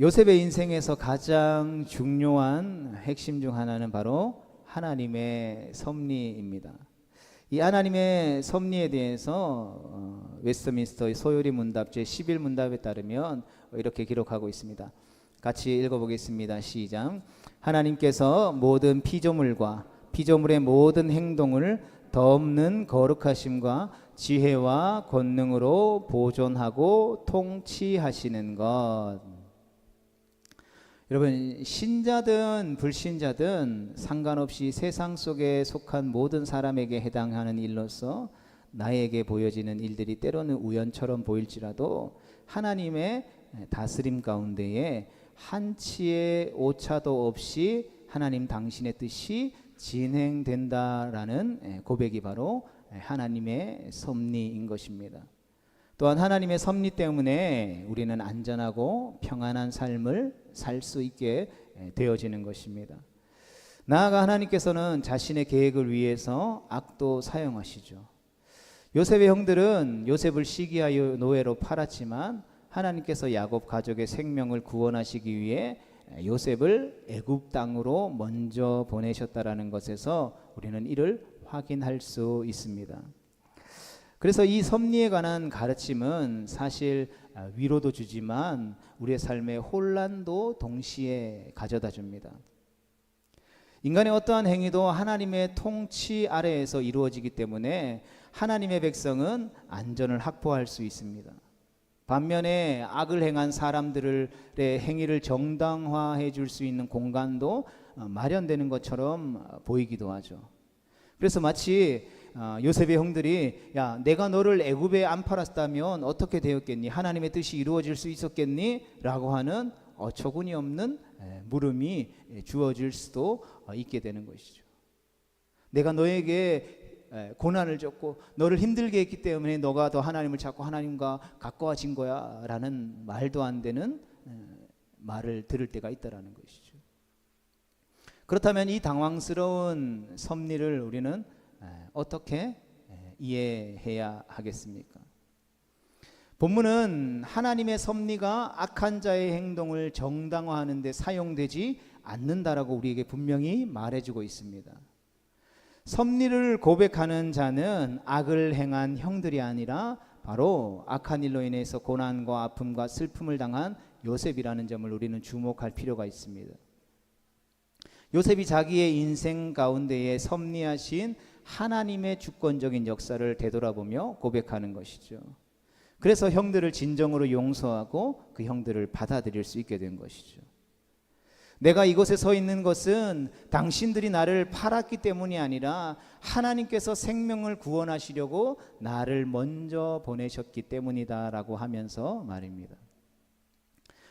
요셉의 인생에서 가장 중요한 핵심 중 하나는 바로 하나님의 섭리입니다. 이 하나님의 섭리에 대해서 웨스트민스터의 소요리 문답 제11문답에 따르면 이렇게 기록하고 있습니다. 같이 읽어보겠습니다. 시작. 하나님께서 모든 피조물과 피조물의 모든 행동을 덧없는 거룩하심과 지혜와 권능으로 보존하고 통치하시는 것. 여러분, 신자든 불신자든 상관없이 세상 속에 속한 모든 사람에게 해당하는 일로서 나에게 보여지는 일들이 때로는 우연처럼 보일지라도 하나님의 다스림 가운데에 한치의 오차도 없이 하나님 당신의 뜻이 진행된다라는 고백이 바로 하나님의 섭리인 것입니다. 또한 하나님의 섭리 때문에 우리는 안전하고 평안한 삶을 살 수 있게 되어지는 것입니다. 나아가 하나님께서는 자신의 계획을 위해서 악도 사용하시죠. 요셉의 형들은 요셉을 시기하여 노예로 팔았지만 하나님께서 야곱 가족의 생명을 구원하시기 위해 요셉을 애굽 땅으로 먼저 보내셨다라는 것에서 우리는 이를 확인할 수 있습니다. 그래서 이 섭리에 관한 가르침은 사실 위로도 주지만 우리의 삶에 혼란도 동시에 가져다 줍니다. 인간의 어떠한 행위도 하나님의 통치 아래에서 이루어지기 때문에 하나님의 백성은 안전을 확보할 수 있습니다. 반면에 악을 행한 사람들의 행위를 정당화해 줄 수 있는 공간도 마련되는 것처럼 보이기도 하죠. 그래서 마치 요셉의 형들이 야, 내가 너를 애굽에 안 팔았다면 어떻게 되었겠니? 하나님의 뜻이 이루어질 수 있었겠니? 라고 하는 어처구니 없는 물음이 주어질 수도 있게 되는 것이죠. 내가 너에게 고난을 줬고 너를 힘들게 했기 때문에 너가 더 하나님을 찾고 하나님과 가까워진 거야 라는 말도 안 되는 말을 들을 때가 있다라는 것이죠. 그렇다면 이 당황스러운 섭리를 우리는 어떻게 이해해야 하겠습니까? 본문은 하나님의 섭리가 악한 자의 행동을 정당화하는 데 사용되지 않는다라고 우리에게 분명히 말해주고 있습니다. 섭리를 고백하는 자는 악을 행한 형들이 아니라 바로 악한 일로 인해서 고난과 아픔과 슬픔을 당한 요셉이라는 점을 우리는 주목할 필요가 있습니다. 요셉이 자기의 인생 가운데에 섭리하신 하나님의 주권적인 역사를 되돌아보며 고백하는 것이죠. 그래서 형들을 진정으로 용서하고 그 형들을 받아들일 수 있게 된 것이죠. 내가 이곳에 서 있는 것은 당신들이 나를 팔았기 때문이 아니라 하나님께서 생명을 구원하시려고 나를 먼저 보내셨기 때문이다라고 하면서 말입니다.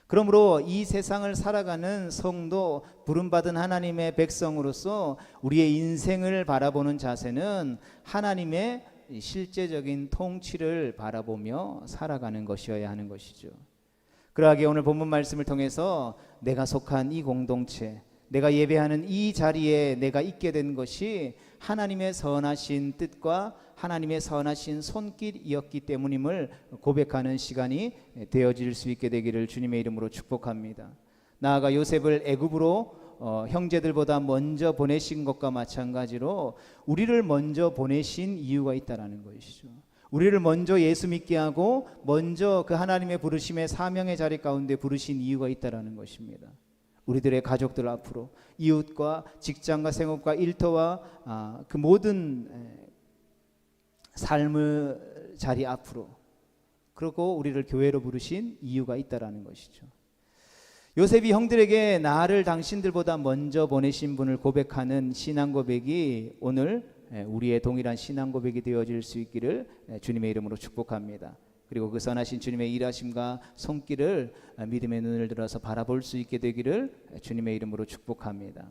그러므로 이 세상을 살아가는 성도, 부름받은 하나님의 백성으로서 우리의 인생을 바라보는 자세는 하나님의 실제적인 통치를 바라보며 살아가는 것이어야 하는 것이죠. 그러하기에 오늘 본문 말씀을 통해서 내가 속한 이 공동체, 내가 예배하는 이 자리에 내가 있게 된 것이 하나님의 선하신 뜻과 하나님의 선하신 손길이었기 때문임을 고백하는 시간이 되어질 수 있게 되기를 주님의 이름으로 축복합니다. 나아가 요셉을 애굽으로 형제들보다 먼저 보내신 것과 마찬가지로 우리를 먼저 보내신 이유가 있다라는 것이죠. 우리를 먼저 예수 믿게 하고 먼저 그 하나님의 부르심의 사명의 자리 가운데 부르신 이유가 있다라는 것입니다. 우리들의 가족들 앞으로, 이웃과 직장과 생업과 일터와 그 모든 삶의 자리 앞으로, 그리고 우리를 교회로 부르신 이유가 있다라는 것이죠. 요셉이 형들에게 나를 당신들보다 먼저 보내신 분을 고백하는 신앙 고백이 오늘 우리의 동일한 신앙 고백이 되어질 수 있기를 주님의 이름으로 축복합니다. 그리고 그 선하신 주님의 일하심과 손길을 믿음의 눈을 들어서 바라볼 수 있게 되기를 주님의 이름으로 축복합니다.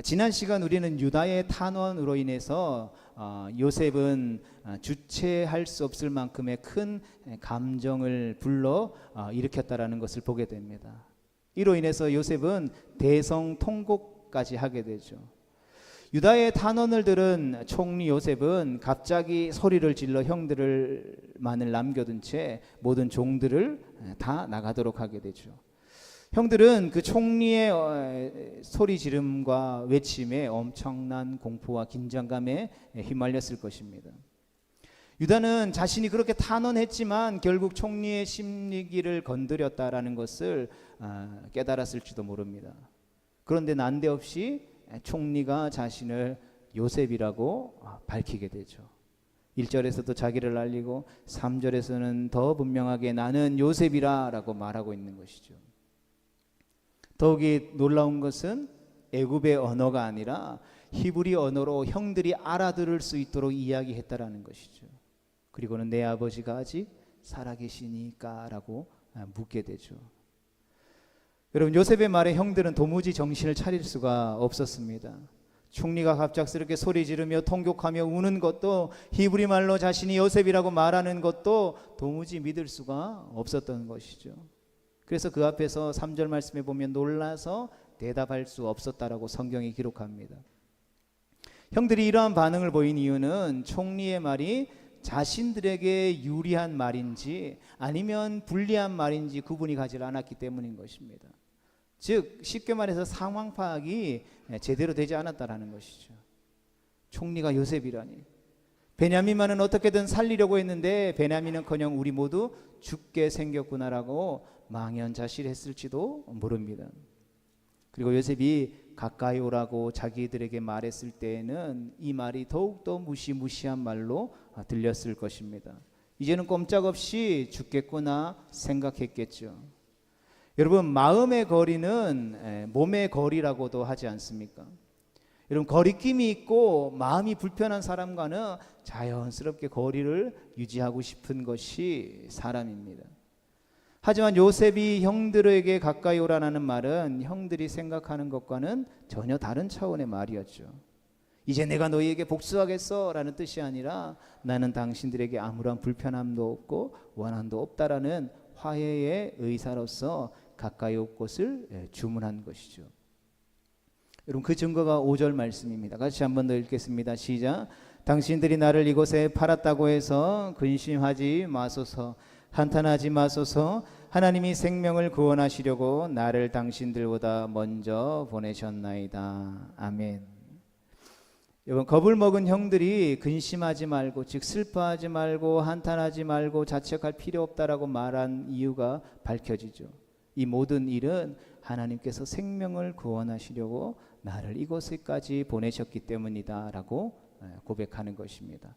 지난 시간 우리는 유다의 탄원으로 인해서 요셉은 주체할 수 없을 만큼의 큰 감정을 불러 일으켰다라는 것을 보게 됩니다. 이로 인해서 요셉은 대성통곡까지 하게 되죠. 유다의 탄원을 들은 총리 요셉은 갑자기 소리를 질러 형들만을 남겨둔 채 모든 종들을 다 나가도록 하게 되죠. 형들은 그 총리의 소리 지름과 외침에 엄청난 공포와 긴장감에 휘말렸을 것입니다. 유다는 자신이 그렇게 탄원했지만 결국 총리의 심리기를 건드렸다라는 것을 깨달았을지도 모릅니다. 그런데 난데없이 총리가 자신을 요셉이라고 밝히게 되죠. 1절에서도 자기를 알리고 3절에서는 더 분명하게 나는 요셉이라 라고 말하고 있는 것이죠. 더욱이 놀라운 것은 애굽의 언어가 아니라 히브리 언어로 형들이 알아들을 수 있도록 이야기했다라는 것이죠. 그리고는 내 아버지가 아직 살아계시니까 라고 묻게 되죠. 여러분, 요셉의 말에 형들은 도무지 정신을 차릴 수가 없었습니다. 총리가 갑작스럽게 소리 지르며 통곡하며 우는 것도, 히브리 말로 자신이 요셉이라고 말하는 것도 도무지 믿을 수가 없었던 것이죠. 그래서 그 앞에서 3절 말씀에 보면 놀라서 대답할 수 없었다라고 성경이 기록합니다. 형들이 이러한 반응을 보인 이유는 총리의 말이 자신들에게 유리한 말인지 아니면 불리한 말인지 구분이 가지 않았기 때문인 것입니다. 즉 쉽게 말해서 상황 파악이 제대로 되지 않았다라는 것이죠. 총리가 요셉이라니, 베냐민만은 어떻게든 살리려고 했는데 베냐민은커녕 우리 모두 죽게 생겼구나라고 망연자실했을지도 모릅니다. 그리고 요셉이 가까이 오라고 자기들에게 말했을 때에는 이 말이 더욱더 무시무시한 말로 들렸을 것입니다. 이제는 꼼짝없이 죽겠구나 생각했겠죠. 여러분, 마음의 거리는 몸의 거리라고도 하지 않습니까? 여러분, 거리낌이 있고 마음이 불편한 사람과는 자연스럽게 거리를 유지하고 싶은 것이 사람입니다. 하지만 요셉이 형들에게 가까이 오라는 말은 형들이 생각하는 것과는 전혀 다른 차원의 말이었죠. 이제 내가 너희에게 복수하겠어 라는 뜻이 아니라 나는 당신들에게 아무런 불편함도 없고 원한도 없다라는 화해의 의사로서 가까이 올 것을 주문한 것이죠. 여러분, 그 증거가 5절 말씀입니다. 같이 한 번 더 읽겠습니다. 시작. 당신들이 나를 이곳에 팔았다고 해서 근심하지 마소서, 한탄하지 마소서. 하나님이 생명을 구원하시려고 나를 당신들보다 먼저 보내셨나이다. 아멘. 여러분, 겁을 먹은 형들이 근심하지 말고, 즉 슬퍼하지 말고 한탄하지 말고 자책할 필요 없다라고 말한 이유가 밝혀지죠. 이 모든 일은 하나님께서 생명을 구원하시려고 나를 이곳에까지 보내셨기 때문이다 라고 고백하는 것입니다.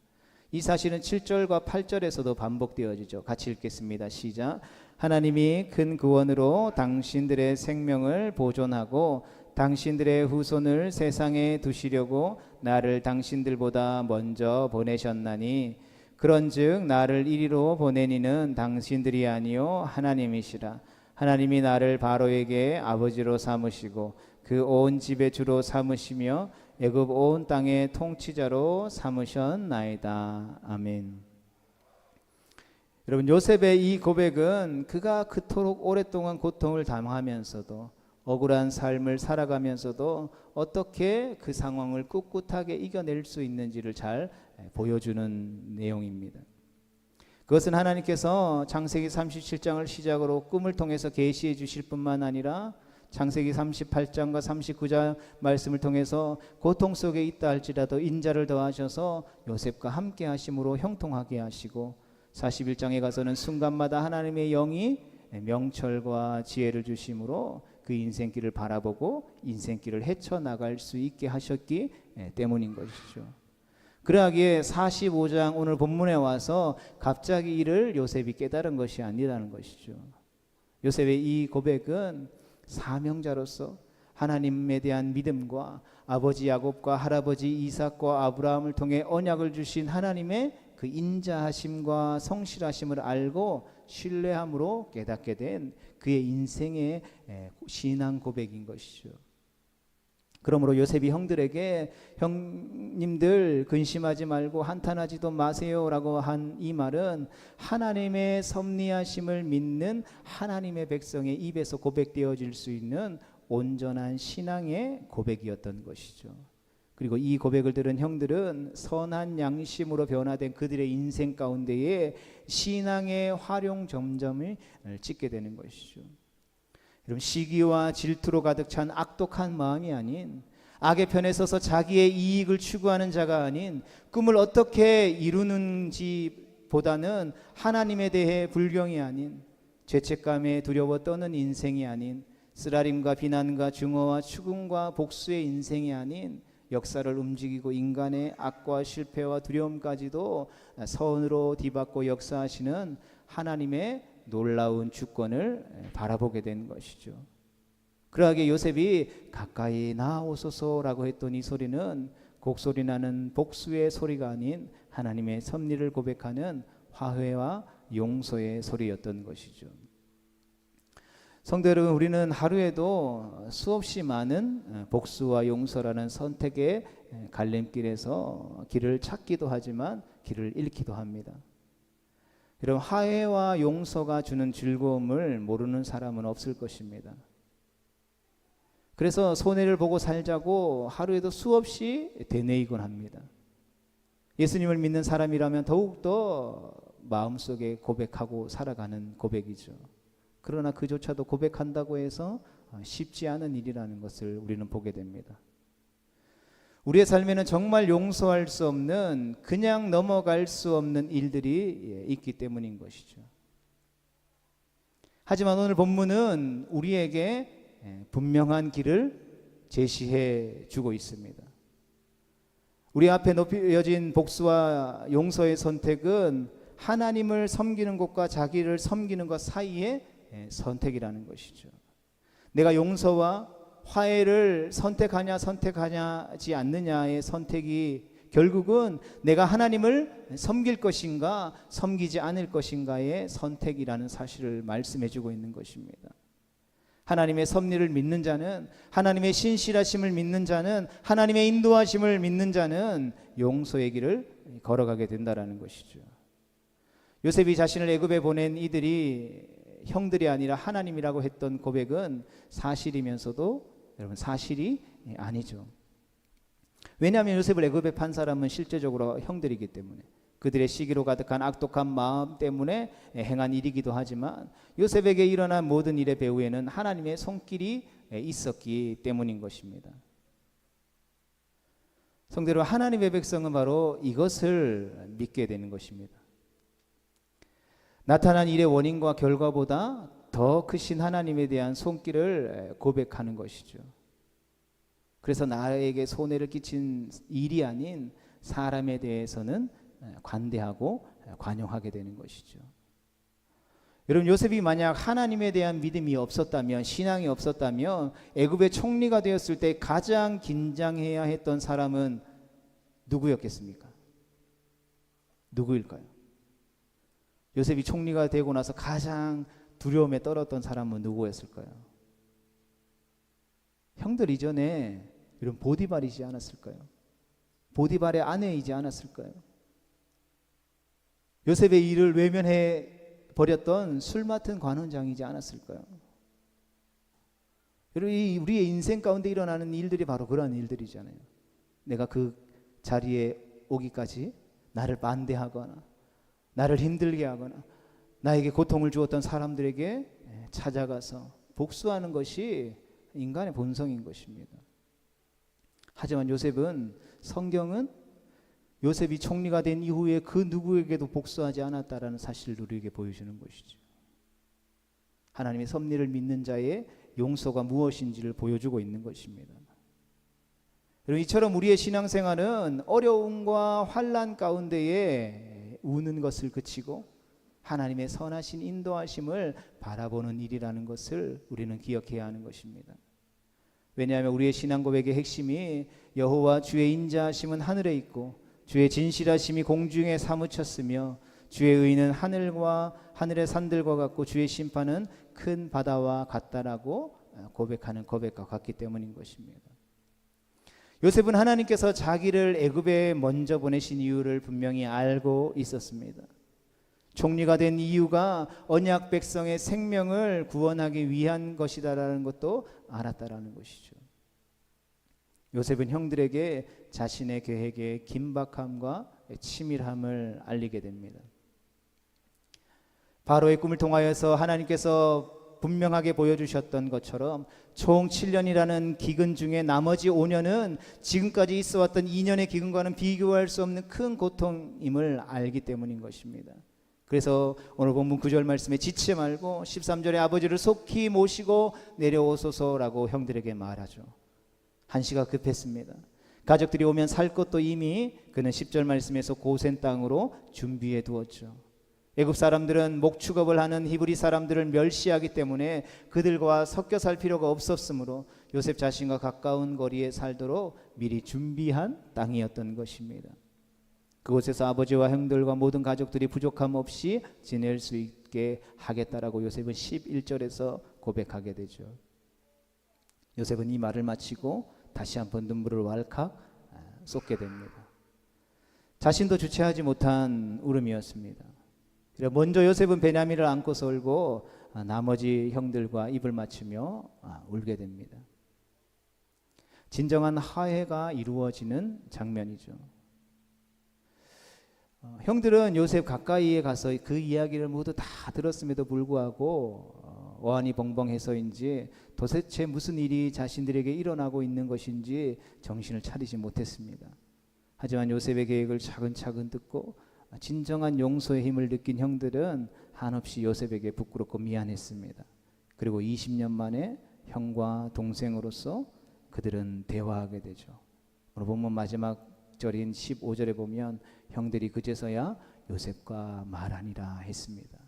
이 사실은 7절과 8절에서도 반복되어지죠. 같이 읽겠습니다. 시작. 하나님이 큰 구원으로 당신들의 생명을 보존하고 당신들의 후손을 세상에 두시려고 나를 당신들보다 먼저 보내셨나니, 그런즉 나를 이리로 보내니는 당신들이 아니요 하나님이시라. 하나님이 나를 바로에게 아버지로 삼으시고 그 온 집의 주로 삼으시며 애굽 온 땅의 통치자로 삼으셨나이다. 아멘. 여러분, 요셉의 이 고백은 그가 그토록 오랫동안 고통을 당하면서도 억울한 삶을 살아가면서도 어떻게 그 상황을 꿋꿋하게 이겨낼 수 있는지를 잘 보여주는 내용입니다. 그것은 하나님께서 창세기 37장을 시작으로 꿈을 통해서 계시해 주실 뿐만 아니라 창세기 38장과 39장 말씀을 통해서 고통 속에 있다 할지라도 인자를 더하셔서 요셉과 함께 하심으로 형통하게 하시고, 41장에 가서는 순간마다 하나님의 영이 명철과 지혜를 주심으로 그 인생길을 바라보고 인생길을 헤쳐나갈 수 있게 하셨기 때문인 것이죠. 그러하기에 45장 오늘 본문에 와서 갑자기 이를 요셉이 깨달은 것이 아니라는 것이죠. 요셉의 이 고백은 사명자로서 하나님에 대한 믿음과 아버지 야곱과 할아버지 이삭과 아브라함을 통해 언약을 주신 하나님의 그 인자하심과 성실하심을 알고 신뢰함으로 깨닫게 된 그의 인생의 신앙 고백인 것이죠. 그러므로 요셉이 형들에게 형님들 근심하지 말고 한탄하지도 마세요라고 한 이 말은 하나님의 섭리하심을 믿는 하나님의 백성의 입에서 고백되어질 수 있는 온전한 신앙의 고백이었던 것이죠. 그리고 이 고백을 들은 형들은 선한 양심으로 변화된 그들의 인생 가운데에 신앙의 활용 점점을 찍게 되는 것이죠. 여러분, 시기와 질투로 가득 찬 악독한 마음이 아닌, 악의 편에 서서 자기의 이익을 추구하는 자가 아닌, 꿈을 어떻게 이루는지 보다는 하나님에 대해 불경이 아닌, 죄책감에 두려워 떠는 인생이 아닌, 쓰라림과 비난과 증오와 추궁과 복수의 인생이 아닌, 역사를 움직이고 인간의 악과 실패와 두려움까지도 선으로 뒤바꿔 역사하시는 하나님의 놀라운 주권을 바라보게 된 것이죠. 그러하게 요셉이 가까이 나오소서라고 했던 이 소리는 곡소리 나는 복수의 소리가 아닌 하나님의 섭리를 고백하는 화해와 용서의 소리였던 것이죠. 성도 여러분, 우리는 하루에도 수없이 많은 복수와 용서라는 선택의 갈림길에서 길을 찾기도 하지만 길을 잃기도 합니다. 여러분, 화해와 용서가 주는 즐거움을 모르는 사람은 없을 것입니다. 그래서 손해를 보고 살자고 하루에도 수없이 되뇌이곤 합니다. 예수님을 믿는 사람이라면 더욱더 마음속에 고백하고 살아가는 고백이죠. 그러나 그조차도 고백한다고 해서 쉽지 않은 일이라는 것을 우리는 보게 됩니다. 우리의 삶에는 정말 용서할 수 없는, 그냥 넘어갈 수 없는 일들이 있기 때문인 것이죠. 하지만 오늘 본문은 우리에게 분명한 길을 제시해 주고 있습니다. 우리 앞에 놓여진 복수와 용서의 선택은 하나님을 섬기는 것과 자기를 섬기는 것 사이의 선택이라는 것이죠. 내가 용서와 화해를 선택하지 않느냐의 선택이 결국은 내가 하나님을 섬길 것인가 섬기지 않을 것인가의 선택이라는 사실을 말씀해 주고 있는 것입니다. 하나님의 섭리를 믿는 자는, 하나님의 신실하심을 믿는 자는, 하나님의 인도하심을 믿는 자는 용서의 길을 걸어가게 된다라는 것이죠. 요셉이 자신을 애굽에 보낸 이들이 형들이 아니라 하나님이라고 했던 고백은 사실이면서도 여러분 사실이 아니죠. 왜냐하면 요셉을 애굽에 판 사람은 실제적으로 형들이기 때문에, 그들의 시기로 가득한 악독한 마음 때문에 행한 일이기도 하지만 요셉에게 일어난 모든 일의 배후에는 하나님의 손길이 있었기 때문인 것입니다. 성도 여러분, 하나님의 백성은 바로 이것을 믿게 되는 것입니다. 나타난 일의 원인과 결과보다 더 크신 하나님에 대한 손길을 고백하는 것이죠. 그래서 나에게 손해를 끼친 일이 아닌 사람에 대해서는 관대하고 관용하게 되는 것이죠. 여러분, 요셉이 만약 하나님에 대한 믿음이 없었다면, 신앙이 없었다면 애굽의 총리가 되었을 때 가장 긴장해야 했던 사람은 누구였겠습니까? 누구일까요? 요셉이 총리가 되고 나서 가장 두려움에 떨었던 사람은 누구였을까요? 형들 이전에 이런 보디발이지 않았을까요? 보디발의 아내이지 않았을까요? 요셉의 일을 외면해 버렸던 술 맡은 관원장이지 않았을까요? 여러분, 우리의 인생 가운데 일어나는 일들이 바로 그러한 일들이잖아요. 내가 그 자리에 오기까지 나를 반대하거나 나를 힘들게 하거나 나에게 고통을 주었던 사람들에게 찾아가서 복수하는 것이 인간의 본성인 것입니다. 하지만 요셉은, 성경은 요셉이 총리가 된 이후에 그 누구에게도 복수하지 않았다라는 사실을 우리에게 보여주는 것이죠. 하나님의 섭리를 믿는 자의 용서가 무엇인지를 보여주고 있는 것입니다. 여러분, 이처럼 우리의 신앙생활은 어려움과 환난 가운데에 우는 것을 그치고 하나님의 선하신 인도하심을 바라보는 일이라는 것을 우리는 기억해야 하는 것입니다. 왜냐하면 우리의 신앙 고백의 핵심이 여호와 주의 인자하심은 하늘에 있고 주의 진실하심이 공중에 사무쳤으며 주의 의는 하늘과 하늘의 산들과 같고 주의 심판은 큰 바다와 같다라고 고백하는 고백과 같기 때문인 것입니다. 요셉은 하나님께서 자기를 애굽에 먼저 보내신 이유를 분명히 알고 있었습니다. 총리가 된 이유가 언약 백성의 생명을 구원하기 위한 것이다라는 것도 알았다라는 것이죠. 요셉은 형들에게 자신의 계획의 긴박함과 치밀함을 알리게 됩니다. 바로의 꿈을 통하여서 하나님께서 분명하게 보여주셨던 것처럼 총 7년이라는 기근 중에 나머지 5년은 지금까지 있어왔던 2년의 기근과는 비교할 수 없는 큰 고통임을 알기 때문인 것입니다. 그래서 오늘 본문 9절 말씀에 지체 말고 13절에 아버지를 속히 모시고 내려오소서라고 형들에게 말하죠. 한시가 급했습니다. 가족들이 오면 살 것도 이미 그는 10절 말씀에서 고센 땅으로 준비해 두었죠. 애굽 사람들은 목축업을 하는 히브리 사람들을 멸시하기 때문에 그들과 섞여 살 필요가 없었으므로 요셉 자신과 가까운 거리에 살도록 미리 준비한 땅이었던 것입니다. 그곳에서 아버지와 형들과 모든 가족들이 부족함 없이 지낼 수 있게 하겠다라고 요셉은 11절에서 고백하게 되죠. 요셉은 이 말을 마치고 다시 한번 눈물을 왈칵 쏟게 됩니다. 자신도 주체하지 못한 울음이었습니다. 먼저 요셉은 베냐민을 안고서 울고 나머지 형들과 입을 맞추며 울게 됩니다. 진정한 화해가 이루어지는 장면이죠. 형들은 요셉 가까이에 가서 그 이야기를 모두 다 들었음에도 불구하고 어안이 벙벙해서인지 도대체 무슨 일이 자신들에게 일어나고 있는 것인지 정신을 차리지 못했습니다. 하지만 요셉의 계획을 차근차근 듣고 진정한 용서의 힘을 느낀 형들은 한없이 요셉에게 부끄럽고 미안했습니다. 그리고 20년 만에 형과 동생으로서 그들은 대화하게 되죠. 오늘 본문 마지막 절인 15절에 보면 형들이 그제서야 요셉과 말하니라 했습니다.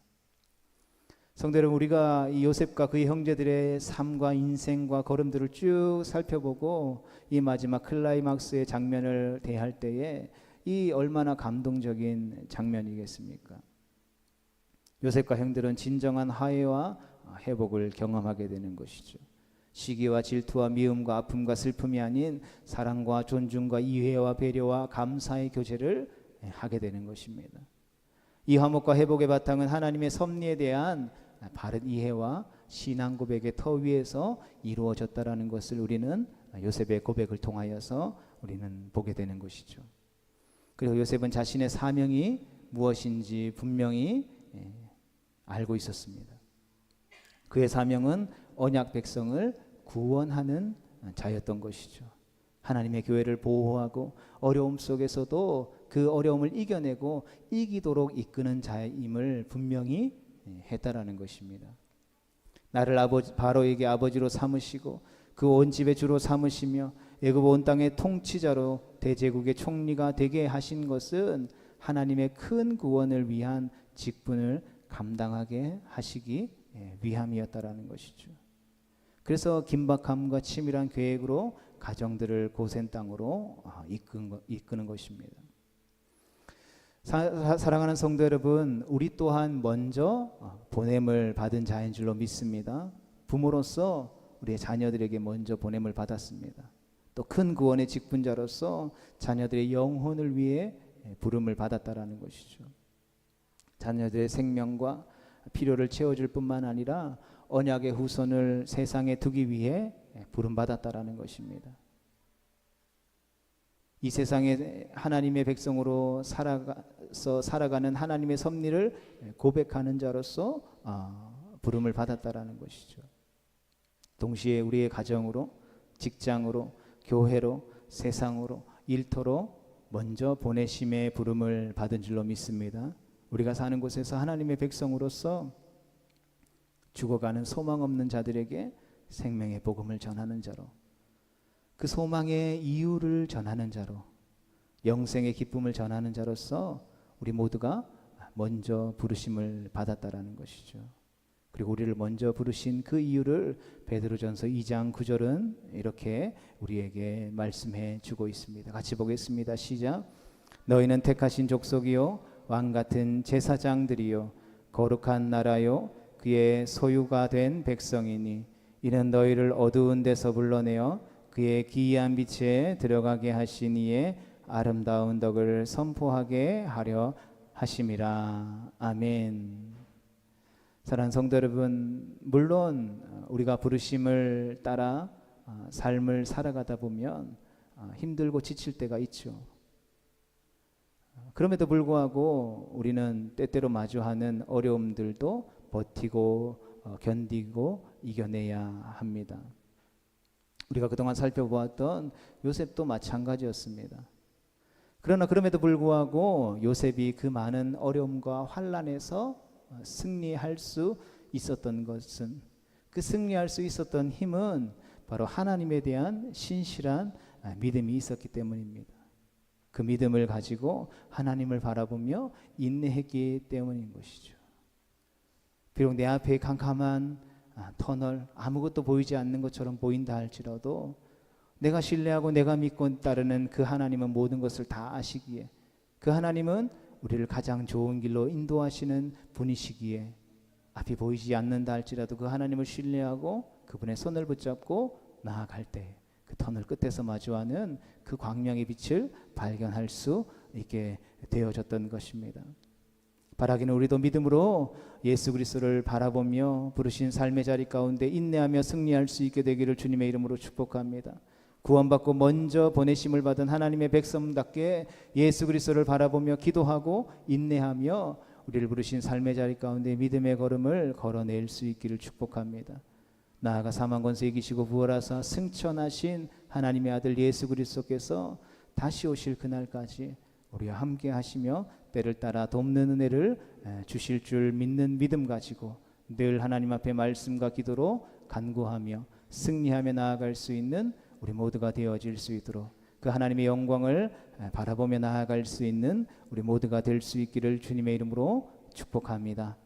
성도 여러분, 우리가 이 요셉과 그의 형제들의 삶과 인생과 걸음들을 쭉 살펴보고 이 마지막 클라이막스의 장면을 대할 때에 이 얼마나 감동적인 장면이겠습니까? 요셉과 형들은 진정한 화해와 회복을 경험하게 되는 것이죠. 시기와 질투와 미움과 아픔과 슬픔이 아닌 사랑과 존중과 이해와 배려와 감사의 교제를 하게 되는 것입니다. 이 화목과 회복의 바탕은 하나님의 섭리에 대한 바른 이해와 신앙 고백의 터 위에서 이루어졌다라는 것을 우리는 요셉의 고백을 통하여서 우리는 보게 되는 것이죠. 그리고 요셉은 자신의 사명이 무엇인지 분명히 알고 있었습니다. 그의 사명은 언약 백성을 구원하는 자였던 것이죠. 하나님의 교회를 보호하고 어려움 속에서도 그 어려움을 이겨내고 이기도록 이끄는 자임을 분명히 했다라는 것입니다. 나를 바로에게 아버지로 삼으시고 그 온 집의 주로 삼으시며 애굽 온 땅의 통치자로 대제국의 총리가 되게 하신 것은 하나님의 큰 구원을 위한 직분을 감당하게 하시기 위함이었다라는 것이죠. 그래서 긴박함과 치밀한 계획으로 가정들을 고센 땅으로 이끄는 것입니다. 사랑하는 성도 여러분, 우리 또한 먼저 보냄을 받은 자인 줄로 믿습니다. 부모로서 우리의 자녀들에게 먼저 보냄을 받았습니다. 또 큰 구원의 직분자로서 자녀들의 영혼을 위해 부름을 받았다라는 것이죠. 자녀들의 생명과 필요를 채워줄 뿐만 아니라 언약의 후손을 세상에 두기 위해 부름받았다라는 것입니다. 이 세상에 하나님의 백성으로 살아가는 하나님의 섭리를 고백하는 자로서 부름을 받았다라는 것이죠. 동시에 우리의 가정으로, 직장으로, 교회로, 세상으로, 일터로 먼저 보내심의 부름을 받은 줄로 믿습니다. 우리가 사는 곳에서 하나님의 백성으로서 죽어가는 소망 없는 자들에게 생명의 복음을 전하는 자로, 그 소망의 이유를 전하는 자로, 영생의 기쁨을 전하는 자로서 우리 모두가 먼저 부르심을 받았다라는 것이죠. 그리고 우리를 먼저 부르신 그 이유를 베드로전서 2장 9절은 이렇게 우리에게 말씀해 주고 있습니다. 같이 보겠습니다. 시작. 너희는 택하신 족속이요 왕같은 제사장들이요 거룩한 나라요 그의 소유가 된 백성이니 이는 너희를 어두운 데서 불러내어 그의 기이한 빛에 들어가게 하신 이의 아름다운 덕을 선포하게 하려 하심이라. 아멘. 사랑하는 성도 여러분, 물론 우리가 부르심을 따라 삶을 살아가다 보면 힘들고 지칠 때가 있죠. 그럼에도 불구하고 우리는 때때로 마주하는 어려움들도 버티고 견디고 이겨내야 합니다. 우리가 그동안 살펴보았던 요셉도 마찬가지였습니다. 그러나 그럼에도 불구하고 요셉이 그 많은 어려움과 환난에서 승리할 수 있었던 것은, 그 승리할 수 있었던 힘은 바로 하나님에 대한 신실한 믿음이 있었기 때문입니다. 그 믿음을 가지고 하나님을 바라보며 인내했기 때문인 것이죠. 비록 내 앞에 캄캄한 터널, 아무것도 보이지 않는 것처럼 보인다 할지라도 내가 신뢰하고 내가 믿고 따르는 그 하나님은 모든 것을 다 아시기에, 그 하나님은 우리를 가장 좋은 길로 인도하시는 분이시기에 앞이 보이지 않는다 할지라도 그 하나님을 신뢰하고 그분의 손을 붙잡고 나아갈 때 그 터널 끝에서 마주하는 그 광명의 빛을 발견할 수 있게 되어졌던 것입니다. 바라기는 우리도 믿음으로 예수 그리스도를 바라보며 부르신 삶의 자리 가운데 인내하며 승리할 수 있게 되기를 주님의 이름으로 축복합니다. 구원받고 먼저 보내심을 받은 하나님의 백성답게 예수 그리스도를 바라보며 기도하고 인내하며 우리를 부르신 삶의 자리 가운데 믿음의 걸음을 걸어낼 수 있기를 축복합니다. 나아가 사망 권세 이기시고 부활하사 승천하신 하나님의 아들 예수 그리스도께서 다시 오실 그날까지 우리와 함께 하시며 때를 따라 돕는 은혜를 주실 줄 믿는 믿음 가지고 늘 하나님 앞에 말씀과 기도로 간구하며 승리하며 나아갈 수 있는 우리 모두가 되어질 수 있도록, 그 하나님의 영광을 바라보며 나아갈 수 있는 우리 모두가 될 수 있기를 주님의 이름으로 축복합니다.